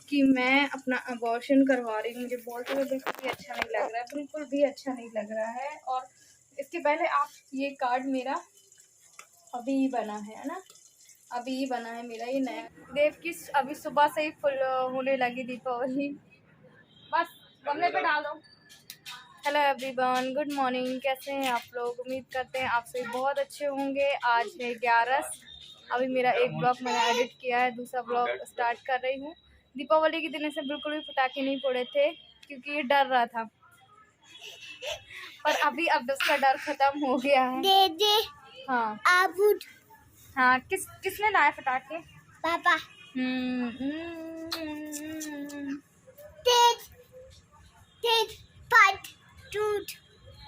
कि मैं अपना अबॉर्शन करवा रही हूँ। मुझे बहुत ज़्यादा बिल्कुल भी अच्छा नहीं लग रहा है, बिल्कुल भी अच्छा नहीं लग रहा है। और इसके पहले आप ये कार्ड मेरा अभी बना है ना, अभी बना है मेरा ये नया। देव की अभी सुबह से ही फुल होने लगी दीपावली। बस गमले पे डाल दो। Hello everyone, good morning. कैसे हैं आप लोग? उम्मीद करते हैं आप सभी बहुत अच्छे होंगे। आज है 11। अभी मेरा एक ब्लॉग मैंने एडिट किया है, दूसरा ब्लॉग स्टार्ट कर रही हूँ। दीपावली के दिन ऐसे बिल्कुल भी पटाखे नहीं फोड़े थे क्योंकि ये डर रहा था, पर अभी अब उसका डर खत्म हो गया है। दे हाँ हाँ, किसने लाया पटाखे? पापा।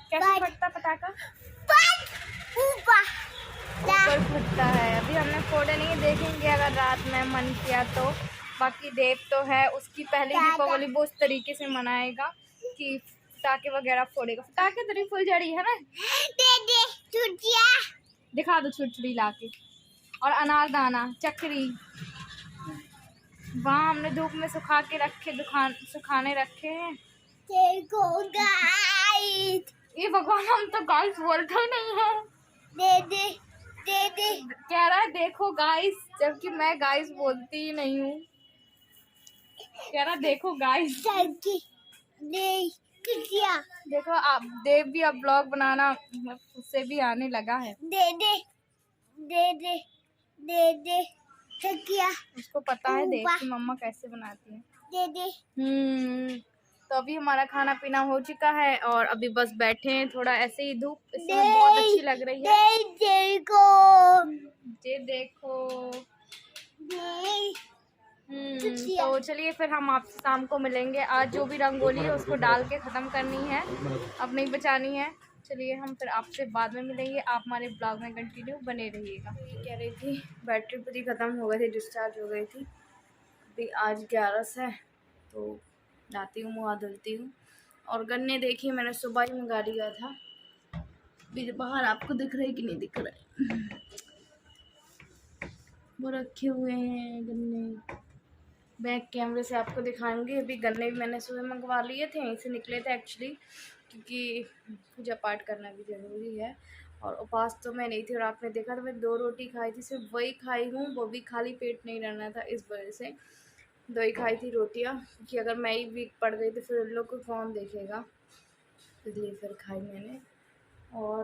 कैसे फटता पटाखा? ऊपर फटता है। अभी हमने फोड़े नहीं, देखेंगे अगर रात में मन किया तो। बाकी देव तो है, उसकी पहली दीपावली वो उस तरीके से मनाएगा कि पटाखे वगैरह फोड़ेगा। पटाखे तेरी फुलझड़ी है ना, दिखा दो छुरछुरी लाके। और अनारदाना, चक्री वहाँ हमने धूप में सुखा के रखे, सुखाने रखे हैं। देखो गाइस, ये भगवान हम तो गाइस बोलते ही नहीं है। दे कह रहा है देखो गाइस, जबकि मैं गाइस बोलती ही नहीं हूँ। कह रहा देखो गाइस। देखो आप देव भी अब ब्लॉग बनाना उससे भी आने लगा है। दे उसको पता है देव की मम्मा कैसे बनाती है। तो अभी हमारा खाना पीना हो चुका है और अभी बस बैठे हैं थोड़ा ऐसे ही। धूप इस समय बहुत अच्छी लग रही है। देखो तो चलिए फिर हम आपसे शाम को मिलेंगे। आज जो भी रंगोली है उसको डाल के ख़त्म करनी है, अब नहीं बचानी है। चलिए हम फिर आपसे बाद में मिलेंगे। आप हमारे ब्लॉग में कंटिन्यू बने रहिएगा। कह रही थी बैटरी पूरी ख़त्म हो गई थी, डिस्चार्ज हो गई थी। अभी आज 11 है तो जाती हूँ, मुँह धुलती हूँ। और गन्ने देखिए मैंने सुबह ही मंगा लिया था। अभी बाहर आपको दिख रहा है कि नहीं दिख रहा है, वो रखे हुए हैं गन्ने। बैक कैमरे से आपको दिखाएंगे। अभी गन्ने भी मैंने सुबह मंगवा लिए थे, यहीं से निकले थे एक्चुअली, क्योंकि पूजा पाठ करना भी ज़रूरी है। और उपास तो मैं नहीं थी, और आपने देखा तो मैं 2 रोटी खाई थी, सिर्फ वही खाई हूँ, वो भी खाली पेट नहीं रहना था, इस वजह से 2 ही खाई थी रोटियाँ। क्योंकि अगर मैं ही वीक पड़ गई तो फिर उन लोग को कौन देखेगा, इसलिए फिर खाई मैंने। और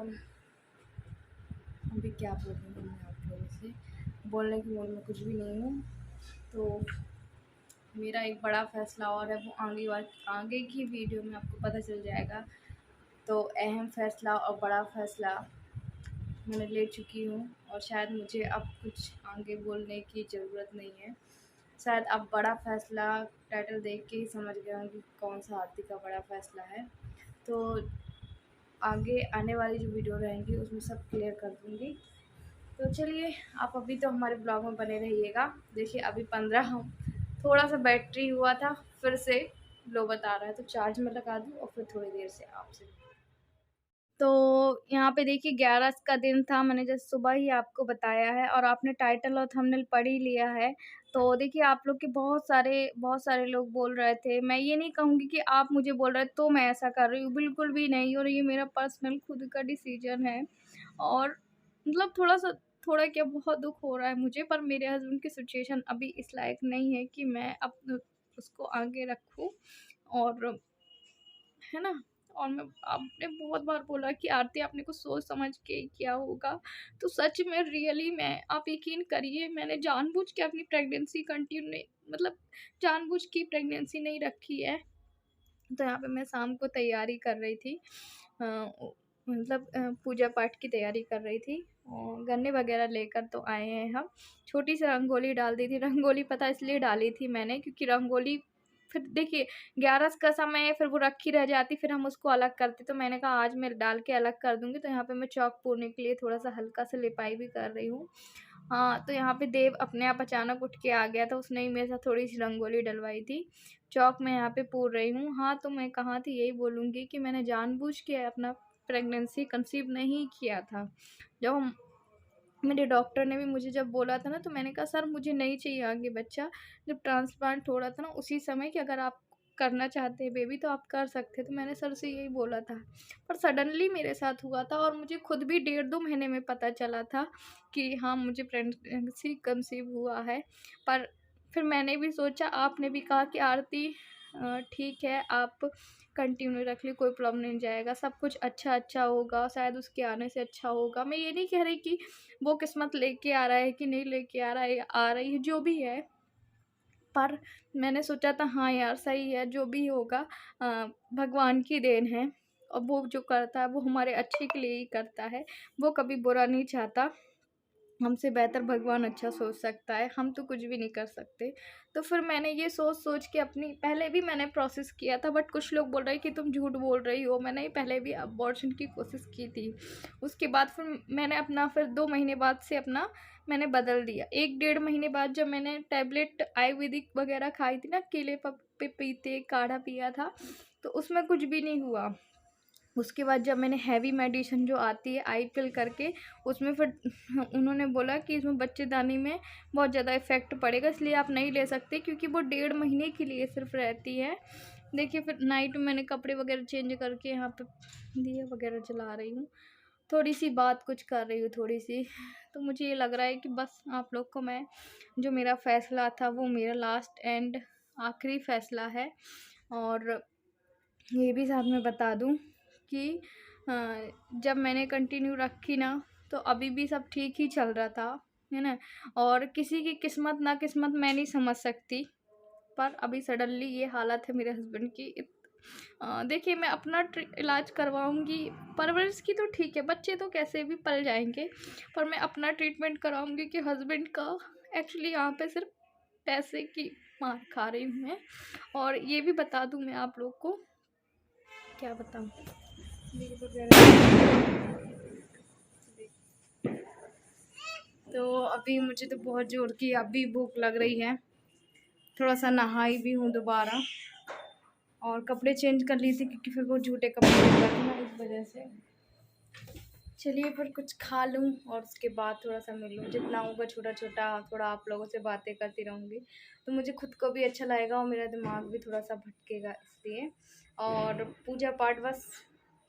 अभी क्या बोल रही हूँ मैं आप लोगों से, बोलने की मूड में कुछ भी नहीं हूँ। तो मेरा एक बड़ा फ़ैसला और है, वो आगे की वीडियो में आपको पता चल जाएगा। तो अहम फ़ैसला और बड़ा फ़ैसला मैंने ले चुकी हूँ, और शायद मुझे अब कुछ आगे बोलने की ज़रूरत नहीं है। शायद अब बड़ा फ़ैसला टाइटल देख के ही समझ गए होंगे कौन सा आरती का बड़ा फ़ैसला है। तो आगे आने वाली जो वीडियो रहेंगी उसमें सब क्लियर कर दूँगी। तो चलिए आप अभी तो हमारे ब्लॉग में बने रहिएगा। देखिए अभी 15 थोड़ा सा बैटरी हुआ था, फिर से लो बता रहा है, तो चार्ज में लगा दूँ और फिर थोड़ी देर से आपसे। तो यहाँ पे देखिए 11 का दिन था, मैंने जैसे सुबह ही आपको बताया है, और आपने टाइटल और थंबनेल पढ़ ही लिया है। तो देखिए आप लोग के बहुत सारे लोग बोल रहे थे, मैं ये नहीं कहूँगी कि आप मुझे बोल रहे तो मैं ऐसा कर रही हूँ, बिल्कुल भी नहीं। और ये मेरा पर्सनल खुद का डिसीजन है, और मतलब थोड़ा क्या बहुत दुख हो रहा है मुझे, पर मेरे हस्बैंड की सिचुएशन अभी इस लायक नहीं है कि मैं अब उसको आगे रखूँ, और है ना। और मैं आपने बहुत बार बोला कि आरती आपने कुछ सोच समझ के किया होगा, तो सच में रियली मैं, आप यकीन करिए, मैंने जानबूझ के अपनी प्रेगनेंसी कंटिन्यू नहीं, मतलब जानबूझ के प्रेगनेंसी नहीं रखी है। तो यहाँ पे मैं शाम को तैयारी कर रही थी, मतलब पूजा पाठ की तैयारी कर रही थी, और गन्ने वगैरह लेकर तो आए हैं हम। छोटी सी रंगोली डाल दी थी। रंगोली पता इसलिए डाली थी मैंने क्योंकि रंगोली फिर देखिए 11 का समय है, फिर वो रखी रह जाती, फिर हम उसको अलग करते। तो मैंने कहा आज मैं डाल के अलग कर दूँगी। तो यहाँ पे मैं चौक पूरने के लिए थोड़ा सा हल्का सा लिपाई भी कर रही हूँ। हाँ, तो यहाँ पे देव अपने आप अचानक उठ के आ गया था, उसने ही मेरे साथ थोड़ी सी रंगोली डलवाई थी। चौक मैं यहाँ पे पूर रही हूँ। हाँ, तो मैं कहाँ थी यही बोलूँगी कि मैंने जानबूझ के अपना प्रेगनेंसी कंसीव नहीं किया था। जब मेरे डॉक्टर ने भी मुझे जब बोला था ना, तो मैंने कहा सर मुझे नहीं चाहिए आगे बच्चा। जब ट्रांसप्लांट हो रहा था ना उसी समय कि अगर आप करना चाहते हैं बेबी तो आप कर सकते हैं, तो मैंने सर से यही बोला था। पर सडनली मेरे साथ हुआ था और मुझे खुद भी 1.5-2 महीने में पता चला था कि हाँ मुझे प्रेगनेंसी कंसीव हुआ है। पर फिर मैंने भी सोचा, आपने भी कहा कि आरती ठीक है आप कंटिन्यू रख ली, कोई प्रॉब्लम नहीं जाएगा, सब कुछ अच्छा होगा, शायद उसके आने से अच्छा होगा। मैं ये नहीं कह रही कि वो किस्मत लेके आ रहा है कि नहीं लेके आ रहा है, आ रही है जो भी है। पर मैंने सोचा था हाँ यार सही है, जो भी होगा भगवान की देन है, और वो जो करता है वो हमारे अच्छे के लिए ही करता है, वो कभी बुरा नहीं चाहता। हमसे बेहतर भगवान अच्छा सोच सकता है, हम तो कुछ भी नहीं कर सकते। तो फिर मैंने ये सोच के अपनी, पहले भी मैंने प्रोसेस किया था, बट कुछ लोग बोल रहे हैं कि तुम झूठ बोल रही हो, मैंने पहले भी अबॉर्शन की कोशिश की थी। उसके बाद फिर मैंने अपना, फिर 2 महीने बाद से अपना मैंने बदल दिया। 1-1.5 महीने बाद जब मैंने टैबलेट आयुर्वेदिक वगैरह खाई थी ना, केले पत्ते पीते काढ़ा पिया था, तो उसमें कुछ भी नहीं हुआ। उसके बाद जब मैंने हैवी मेडिसिन जो आती है आईपिल करके, उसमें फिर उन्होंने बोला कि इसमें बच्चेदानी में बहुत ज़्यादा इफ़ेक्ट पड़ेगा, इसलिए आप नहीं ले सकते, क्योंकि वो 1.5 महीने के लिए सिर्फ रहती है। देखिए फिर नाइट में मैंने कपड़े वगैरह चेंज करके यहाँ पे दिए वगैरह जला रही हूँ, थोड़ी सी बात कुछ कर रही हूँ थोड़ी सी। तो मुझे ये लग रहा है कि बस आप लोग को मैं, जो मेरा फ़ैसला था वो मेरा लास्ट एंड आखिरी फ़ैसला है। और ये भी साथ में बता दूं कि जब मैंने कंटिन्यू रखी ना, तो अभी भी सब ठीक ही चल रहा था, है ना। और किसी की किस्मत ना किस्मत मैं नहीं समझ सकती, पर अभी सडनली ये हालत है मेरे हस्बैंड की। देखिए मैं अपना इलाज करवाऊंगी, परवरिश की तो ठीक है, बच्चे तो कैसे भी पल जाएंगे, पर मैं अपना ट्रीटमेंट कराऊंगी कि हस्बैंड का एक्चुअली यहाँ पे सिर्फ पैसे की मार खा रही हूँ मैं। और ये भी बता दूँ मैं आप लोग को, क्या बताऊँ, तो अभी मुझे तो बहुत जोर की अभी भूख लग रही है, थोड़ा सा नहाई भी हूँ दोबारा, और कपड़े चेंज कर ली थी क्योंकि फिर वो झूठे कपड़े हो गए थे ना, इस वजह से। चलिए फिर कुछ खा लूँ और उसके बाद थोड़ा सा मिल लूँ, जितना होगा छोटा छोटा, थोड़ा आप लोगों से बातें करती रहूँगी, तो मुझे खुद को भी अच्छा लगेगा और मेरा दिमाग भी थोड़ा सा भटकेगा इसलिए। और पूजा पाठ बस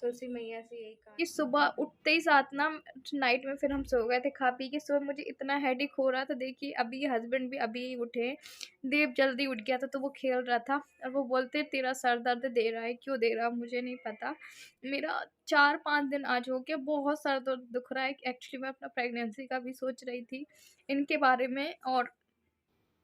तुलसी मैया से यही कहा कि सुबह उठते ही साथ ना, नाइट में फिर हम सो गए थे खा पी के, सुबह मुझे इतना हेडेक हो रहा था। देखिए अभी हस्बैंड भी अभी उठे, देव जल्दी उठ गया था तो वो खेल रहा था, और वो बोलते तेरा सर दर्द दे रहा है, क्यों दे रहा मुझे नहीं पता, मेरा 4-5 दिन आज हो गया बहुत सर दर्द दुख रहा है। एक्चुअली मैं अपना प्रेगनेंसी का भी सोच रही थी इनके बारे में, और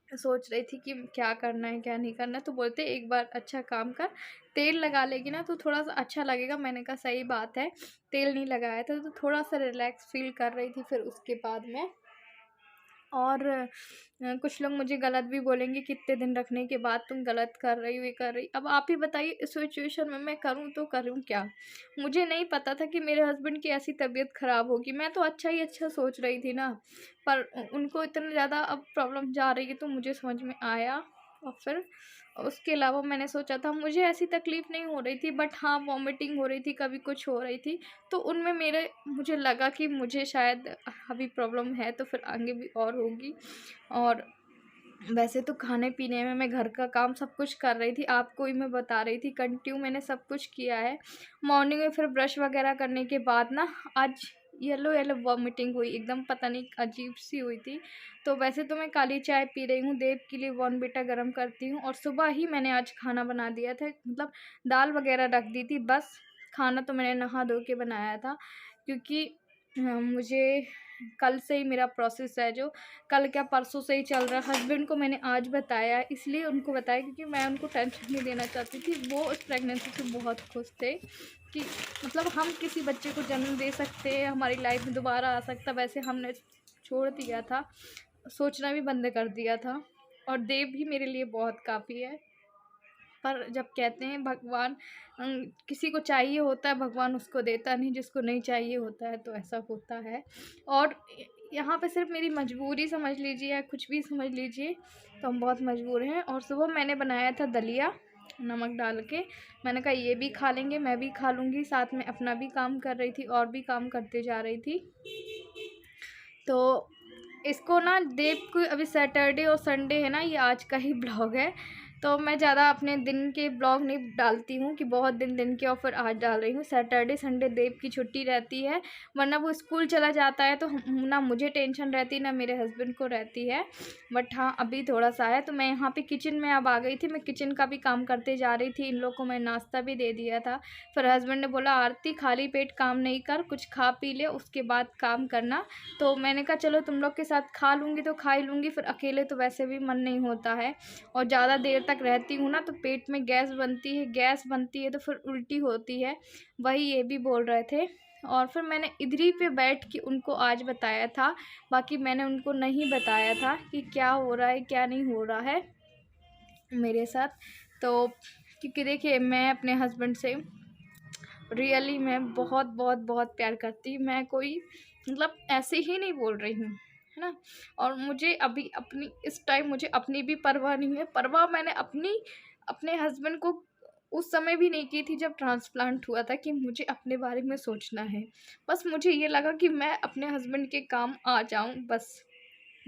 सोच रही थी कि क्या करना है क्या नहीं करना है, तो बोलते एक बार अच्छा काम कर, तेल लगा लेगी ना तो थोड़ा सा अच्छा लगेगा। मैंने कहा सही बात है, तेल नहीं लगाया था तो थोड़ा सा रिलैक्स फील कर रही थी। फिर उसके बाद में, और कुछ लोग मुझे गलत भी बोलेंगे, कितने दिन रखने के बाद तुम गलत कर रही हो, ये कर रही। अब आप ही बताइए इस सिचुएशन में मैं करूँ तो करूँ क्या। मुझे नहीं पता था कि मेरे हस्बैंड की ऐसी तबीयत ख़राब होगी, मैं तो अच्छा ही अच्छा सोच रही थी ना, पर उनको इतना ज़्यादा अब प्रॉब्लम जा रही है तो मुझे समझ में आया। और फिर उसके अलावा मैंने सोचा था, मुझे ऐसी तकलीफ़ नहीं हो रही थी, बट हाँ वॉमिटिंग हो रही थी, कभी कुछ हो रही थी, तो उनमें मुझे लगा कि मुझे शायद अभी प्रॉब्लम है, तो फिर आगे भी और होगी। और वैसे तो खाने पीने में मैं घर का काम सब कुछ कर रही थी, आपको ही मैं बता रही थी, कंटिन्यू मैंने सब कुछ किया है। मॉर्निंग में फिर ब्रश वगैरह करने के बाद ना, आज येलो येलो वॉमिटिंग हुई, एकदम पता नहीं अजीब सी हुई थी। तो वैसे तो मैं काली चाय पी रही हूँ, देव के लिए बॉर्नविटा गर्म करती हूँ, और सुबह ही मैंने आज खाना बना दिया था, मतलब दाल वगैरह रख दी थी बस। खाना तो मैंने नहा धो के बनाया था, क्योंकि मुझे कल से ही मेरा प्रोसेस है, जो कल क्या परसों से ही चल रहा है। हस्बैंड को मैंने आज बताया, इसलिए उनको बताया क्योंकि मैं उनको टेंशन नहीं देना चाहती थी। वो उस प्रेगनेंसी से बहुत खुश थे कि मतलब हम किसी बच्चे को जन्म दे सकते हैं, हमारी लाइफ में दोबारा आ सकता। वैसे हमने छोड़ दिया था, सोचना भी बंद कर दिया था, और देव भी मेरे लिए बहुत काफ़ी है। पर जब कहते हैं भगवान किसी को चाहिए होता है, भगवान उसको देता नहीं, जिसको नहीं चाहिए होता है, तो ऐसा होता है। और यहाँ पे सिर्फ मेरी मजबूरी समझ लीजिए या कुछ भी समझ लीजिए, तो हम बहुत मजबूर हैं। और सुबह मैंने बनाया था दलिया नमक डाल के, मैंने कहा ये भी खा लेंगे, मैं भी खा लूँगी, साथ में अपना भी काम कर रही थी और भी काम करते जा रही थी। तो इसको ना देव को अभी सैटरडे और संडे है ना, ये आज का ही ब्लॉग है। तो मैं ज़्यादा अपने दिन के ब्लॉग नहीं डालती हूँ कि बहुत दिन के, और फिर आज डाल रही हूँ। सैटरडे संडे देव की छुट्टी रहती है, वरना वो स्कूल चला जाता है तो ना मुझे टेंशन रहती ना मेरे हस्बैंड को रहती है। बट हाँ, अभी थोड़ा सा है। तो मैं यहाँ पे किचन में अब आ गई थी। मैं किचन का भी काम करते जा रही थी। इन लोग को मैं नाश्ता भी दे दिया था। फिर हस्बैंड ने बोला आरती खाली पेट काम नहीं कर, कुछ खा पी ले उसके बाद काम करना। तो मैंने कहा चलो तुम लोग के साथ खा लूँगी तो खा ही लूँगी, फिर अकेले तो वैसे भी मन नहीं होता है। और ज़्यादा देर तक रहती हूँ ना तो पेट में गैस बनती है तो फिर उल्टी होती है। वही ये भी बोल रहे थे। और फिर मैंने इधर ही पे बैठ के उनको आज बताया था, बाकी मैंने उनको नहीं बताया था कि क्या हो रहा है क्या नहीं हो रहा है मेरे साथ। तो क्योंकि देखिए मैं अपने हस्बैंड से रियली मैं बहुत बहुत बहुत प्यार करती हूँ। मैं कोई मतलब ऐसे ही नहीं बोल रही हूँ, है ना। और मुझे अभी अपनी इस टाइम मुझे अपनी भी परवाह नहीं है। परवाह मैंने अपने हस्बैंड को उस समय भी नहीं की थी जब ट्रांसप्लांट हुआ था कि मुझे अपने बारे में सोचना है। बस मुझे ये लगा कि मैं अपने हस्बैंड के काम आ जाऊँ, बस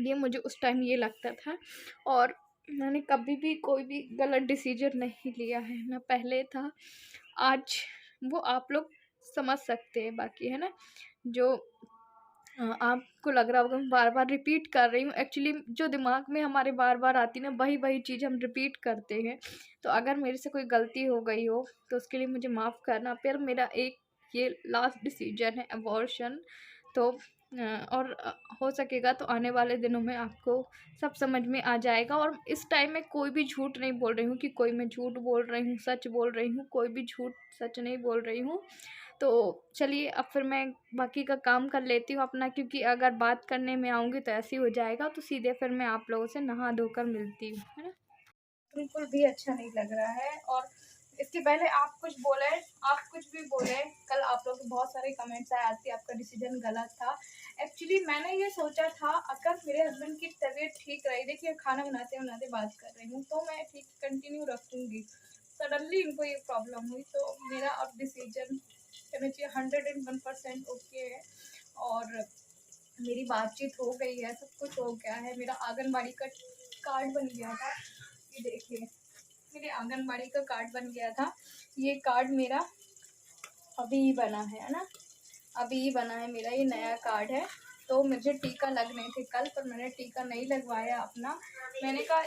ये मुझे उस टाइम ये लगता था। और मैंने कभी भी कोई भी गलत डिसीजन नहीं लिया है, ना पहले था आज। वो आप लोग समझ सकते हैं बाकी, है ना। जो आपको लग रहा होगा मैं बार बार रिपीट कर रही हूँ, एक्चुअली जो दिमाग में हमारे बार बार आती ना वही वही चीज़ हम रिपीट करते हैं। तो अगर मेरे से कोई गलती हो गई हो तो उसके लिए मुझे माफ़ करना। फिर मेरा एक ये लास्ट डिसीजन है अबॉर्शन। तो और हो सकेगा तो आने वाले दिनों में आपको सब समझ में आ जाएगा। और इस टाइम में कोई भी झूठ नहीं बोल रही हूँ कि कोई मैं झूठ बोल रही हूँ, सच बोल रही हूँ। कोई भी झूठ सच नहीं बोल रही हूँ। तो चलिए अब फिर मैं बाकी का काम कर लेती हूँ अपना, क्योंकि अगर बात करने में आऊँगी तो ऐसे ही हो जाएगा। तो सीधे फिर मैं आप लोगों से नहा धोकर मिलती हूँ, है ना। बिल्कुल भी अच्छा नहीं लग रहा है। और इसके पहले आप कुछ बोले, आप कुछ भी बोले, कल आप लोग के बहुत सारे कमेंट्स आए आती आपका डिसीजन गलत था। एक्चुअली मैंने ये सोचा था अगर मेरे हस्बैंड की तबीयत ठीक रही, देखिए खाना बनाते बनाते बात कर रही हूँ, तो मैं ठीक कंटिन्यू रखूँगी। सडनली इनको ये प्रॉब्लम हुई तो मेरा अब डिसीजन कहना चाहिए 101% ओके है। और मेरी बातचीत हो गई है, सब कुछ हो गया है। मेरा आंगनबाड़ी का कार्ड बन गया था, ये देखिए मेरे आंगनबाड़ी का कार्ड बन गया था। ये कार्ड मेरा अभी ही बना है ना, अभी ही बना है मेरा ये नया कार्ड है। तो मुझे टीका लगने थे कल, पर मैंने टीका नहीं लगवाया अपना। मैंने कहा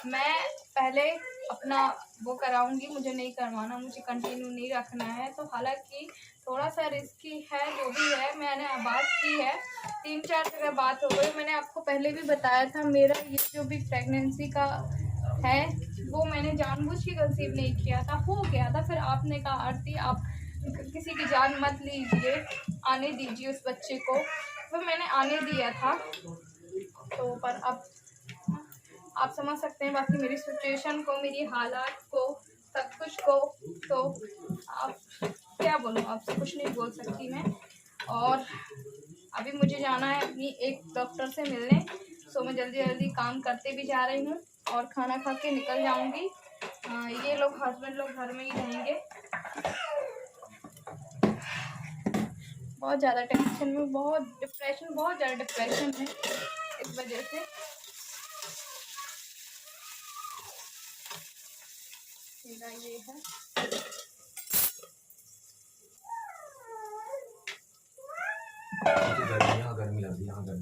मैं पहले अपना वो कराऊंगी, मुझे नहीं करवाना, मुझे कंटिन्यू नहीं रखना है। तो हालांकि थोड़ा सा रिस्की है, जो भी है मैंने बात की है, 3-4 जगह बात हो गई। मैंने आपको पहले भी बताया था मेरा ये जो भी प्रेगनेंसी का है वो मैंने जानबूझ के कंसीव नहीं किया था, हो गया था। फिर आपने कहा आरती आप किसी की जान मत लीजिए, आने दीजिए उस बच्चे को। फिर मैंने आने दिया था। तो पर अब आप समझ सकते हैं बाकी मेरी सिचुएशन को, मेरी हालात को, सब कुछ को। तो आप क्या बोलूँ, आपसे कुछ नहीं बोल सकती मैं। और अभी मुझे जाना है अपनी एक डॉक्टर से मिलने। सो मैं जल्दी जल्दी काम करते भी जा रही हूँ और खाना खा के निकल जाऊँगी। ये लोग हस्बैंड लोग घर में ही रहेंगे। बहुत ज़्यादा टेंशन में, बहुत ज़्यादा डिप्रेशन है इस वजह से। मेरा ये है गर्मी, यहाँ गर्मी लग रही है, यहाँ गर्मी।